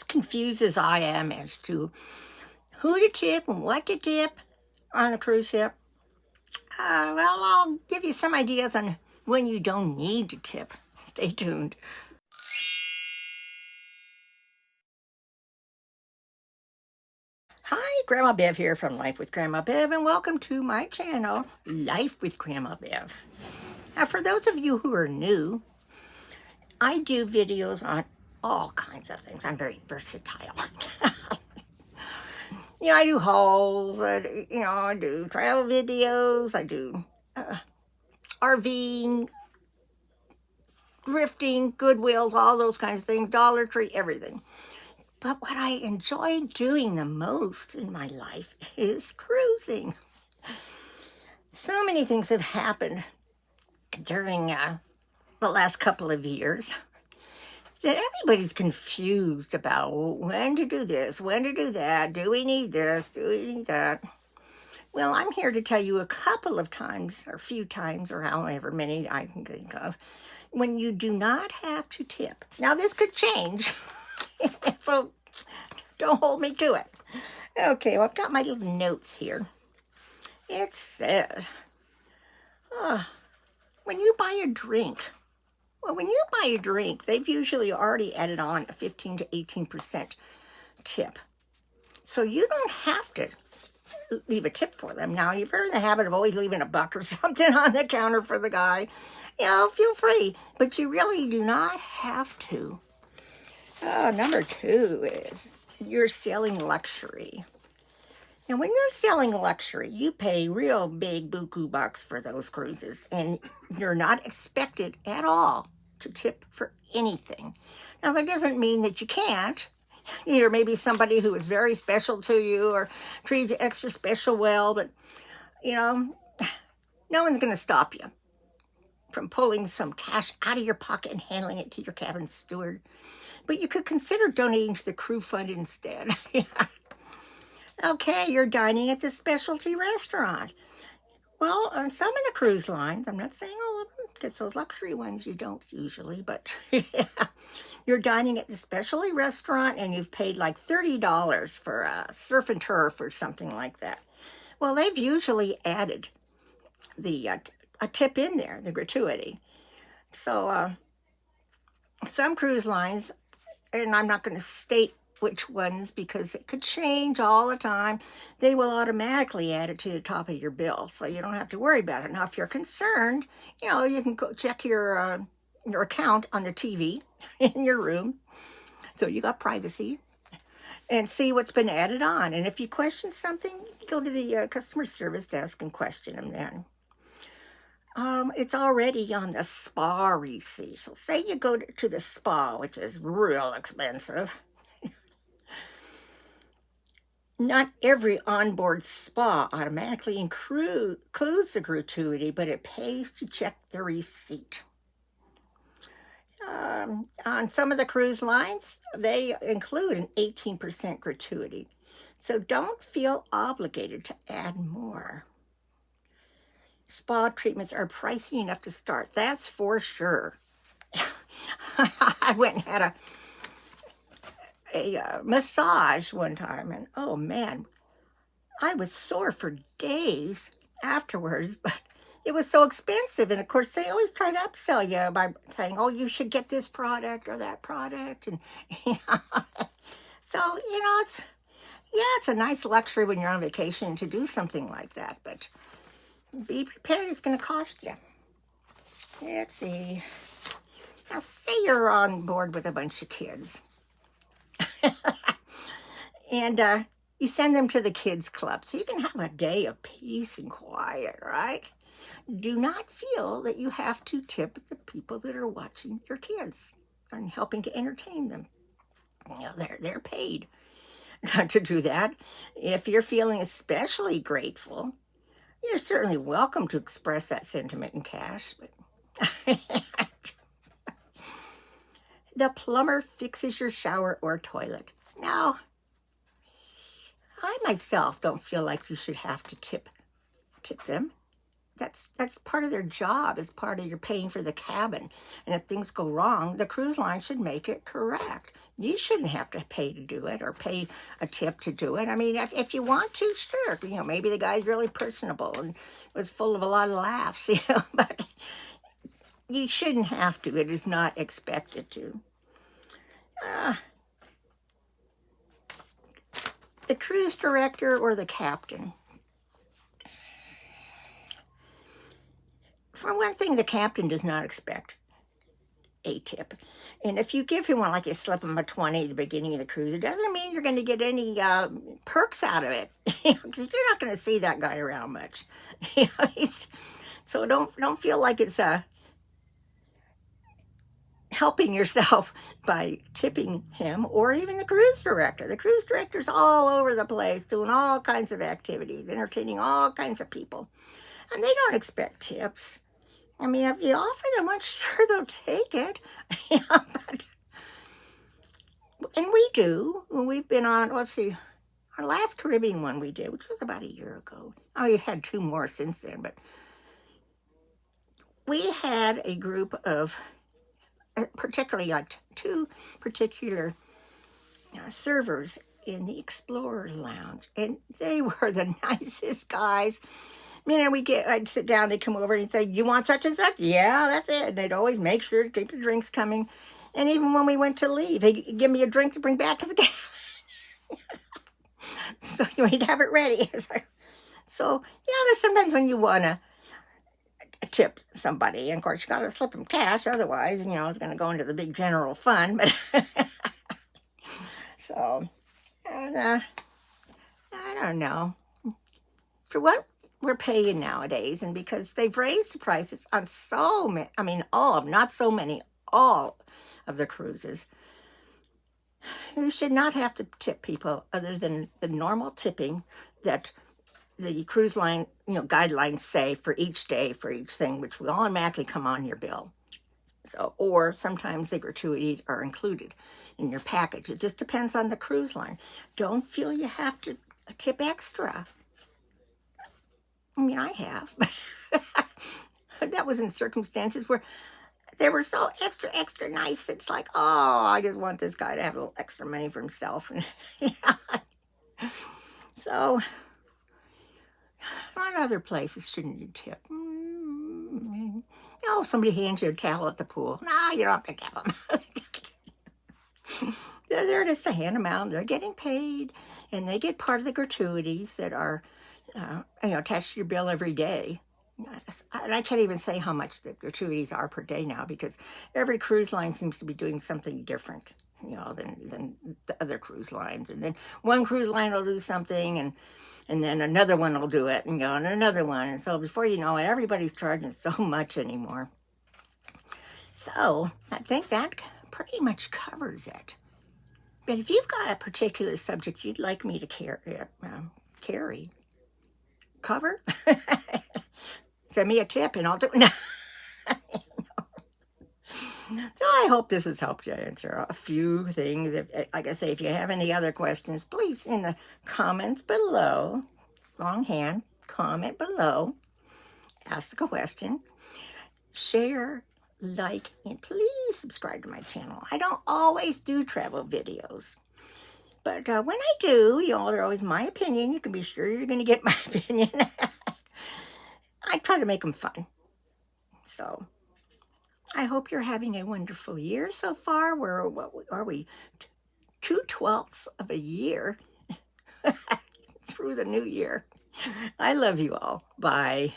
as confused as I am as to who to tip and what to tip on a cruise ship, well, I'll give you some ideas on when you don't need to tip. Stay tuned. Hi, Grandma Bev here from Life with Grandma Bev, and welcome to my channel, Life with Grandma Bev. Now, for those of you who are new, I do videos on all kinds of things. I'm very versatile. I do hauls, I do travel videos, I do RVing, drifting, Goodwills, all those kinds of things, Dollar Tree, everything. But what I enjoy doing the most in my life is cruising. So many things have happened during the last couple of years that everybody's confused about when to do this, when to do that, do we need this, do we need that? Well, I'm here to tell you a couple of times, or a few times, or however many I can think of, when you do not have to tip. Now, this could change, so don't hold me to it. Okay, well, I've got my little notes here. It says, when you buy a drink, they've usually already added on a 15 to 18% tip. So you don't have to leave a tip for them. Now, if you're in the habit of always leaving $1 or something on the counter for the guy, feel free, but you really do not have to. Number 2 is you're selling luxury. Now, when you're selling luxury, you pay real big buku bucks for those cruises, and you're not expected at all to tip for anything. Now, that doesn't mean that you can't. Either maybe somebody who is very special to you or treats you extra special well, but, no one's going to stop you from pulling some cash out of your pocket and handling it to your cabin steward. But you could consider donating to the crew fund instead. Okay, you're dining at the specialty restaurant. Well, on some of the cruise lines, I'm not saying all of them, because those luxury ones you don't usually, but you're dining at the specialty restaurant and you've paid like $30 for a surf and turf or something like that. Well, they've usually added a tip in there, the gratuity. So some cruise lines, and I'm not going to state which ones because it could change all the time, they will automatically add it to the top of your bill, so you don't have to worry about it. Now, if you're concerned, you can go check your account on the TV in your room, so you got privacy, and see what's been added on. And if you question something, go to the customer service desk and question them then. It's already on the spa receipt. So say you go to the spa, which is real expensive. Not every onboard spa automatically includes the gratuity, but it pays to check the receipt. On some of the cruise lines, they include an 18% gratuity. So don't feel obligated to add more. Spa treatments are pricey enough to start, that's for sure. I went and had a massage one time, and oh man, I was sore for days afterwards, but it was so expensive. And of course, they always try to upsell you by saying, oh, you should get this product or that product. And so, it's a nice luxury when you're on vacation to do something like that, but be prepared, it's going to cost you. Let's see. Now, say you're on board with a bunch of kids. And you send them to the kids club so you can have a day of peace and quiet, right? Do not feel that you have to tip the people that are watching your kids and helping to entertain them. They're paid to do that. If you're feeling especially grateful, you're certainly welcome to express that sentiment in cash. But the plumber fixes your shower or toilet. Now, I myself don't feel like you should have to tip them. that's part of their job, is part of your paying for the cabin. And if things go wrong, the cruise line should make it correct. You shouldn't have to pay to do it or pay a tip to do it. I mean, if you want to, sure. Maybe the guy's really personable and was full of a lot of laughs, but you shouldn't have to. It is not expected to. The cruise director or the captain. For one thing, the captain does not expect a tip. And if you give him one, like you slip him a 20 at the beginning of the cruise, it doesn't mean you're going to get any perks out of it. Because you're not going to see that guy around much. So don't feel like it's helping yourself by tipping him, or even the cruise director. The cruise director's all over the place doing all kinds of activities, entertaining all kinds of people. And they don't expect tips. I mean, if you offer them one, sure, they'll take it. And we do. We've been on, let's see, our last Caribbean one we did, which was about a year ago. Oh, we've had 2 more since then, but we had a group of, particularly like 2 particular servers in the Explorers Lounge, and they were the nicest guys. I'd sit down, they'd come over and say, "You want such and such?" "Yeah, that's it." And they'd always make sure to keep the drinks coming. And even when we went to leave, they'd give me a drink to bring back to the cabin. So we'd have it ready. So, there's sometimes when you want to tip somebody, and of course you got to slip them cash, otherwise, it's going to go into the big general fund. But so, and, I don't know. For what we're paying nowadays, and because they've raised the prices on so many, all of the cruises, you should not have to tip people other than the normal tipping that the cruise line, guidelines say for each day, for each thing, which will automatically come on your bill. So, or sometimes the gratuities are included in your package. It just depends on the cruise line. Don't feel you have to tip extra. I mean, I have, but that was in circumstances where they were so extra nice. It's like, oh, I just want this guy to have a little extra money for himself. And so, on other places, shouldn't you tip? Somebody hands you a towel at the pool. No, you don't have to tip them. They're there just to hand them out. They're getting paid, and they get part of the gratuities that are attached to your bill every day. And I can't even say how much the gratuities are per day now, because every cruise line seems to be doing something different, than the other cruise lines. And then one cruise line will do something, and then another one will do it, and another one. And so before you know it, everybody's charging so much anymore. So I think that pretty much covers it. But if you've got a particular subject you'd like me to cover, send me a tip and I'll do it. So I hope this has helped you answer a few things. Like I say, if you have any other questions, please in the comments below, longhand, comment below, ask the question, share, like, and please subscribe to my channel. I don't always do travel videos, but when I do, they're always my opinion. You can be sure you're going to get my opinion. I try to make them fun. So I hope you're having a wonderful year so far. What are we? 2/12 of a year through the new year. I love you all. Bye.